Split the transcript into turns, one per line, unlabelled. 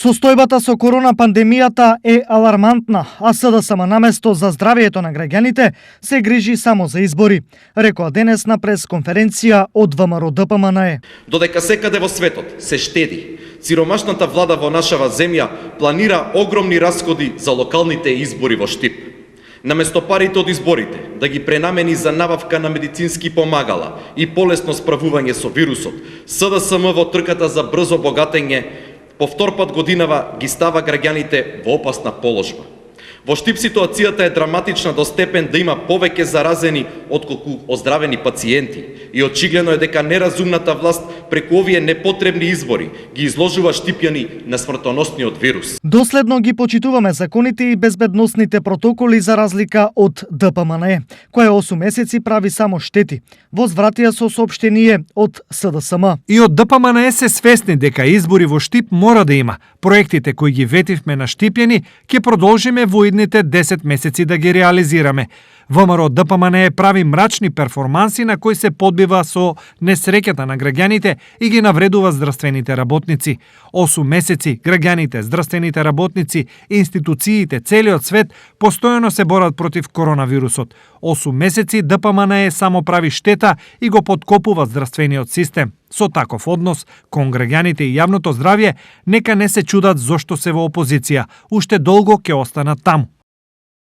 Состојбата со корона пандемијата е алармантна, а СДСМ наместо за здравието на граѓаните се грижи само за избори, рекоа денес на пресконференција од ВМРО ДПМНЕ.
Додека секаде во светот се штеди, сиромашната влада во нашава земја планира огромни расходи за локалните избори во Штип. Наместо парите од изборите да ги пренамени за набавка на медицински помагала и полесно справување со вирусот, СДСМ во трката за брзо богатење по втор пат годинава ги става граѓаните во опасна положба. Во Штип ситуацијата е драматична до степен да има повеќе заразени отколку оздравени пациенти и очигледно е дека неразумната власт преку овие непотребни избори ги изложува штипјани на смртоносниот вирус.
Доследно ги почитуваме законите и безбедносните протоколи за разлика од ДПМНЕ, која 8 месеци прави само штети. Возвратија со соопштение од СДСМ.
И од ДПМНЕ се свесни дека избори во Штип мора да има. Проектите кои ги ветивме на штипјани ќе продолжиме во идните 10 месеци да ги реализираме. ВМРО ДПМНЕ прави мрачни перформанси на кои се подбива со несреќата на граѓаните и ги навредува здравствените работници. 8 месеци граѓаните, здравствените работници, институциите, целиот свет постојано се борат против коронавирусот. 8 месеци ДПМНЕ само прави штета и го подкопува здравствениот систем. Со таков однос кон граѓаните и јавното здравје, нека не се чудат зошто се во опозиција. Уште долго ќе останат таму.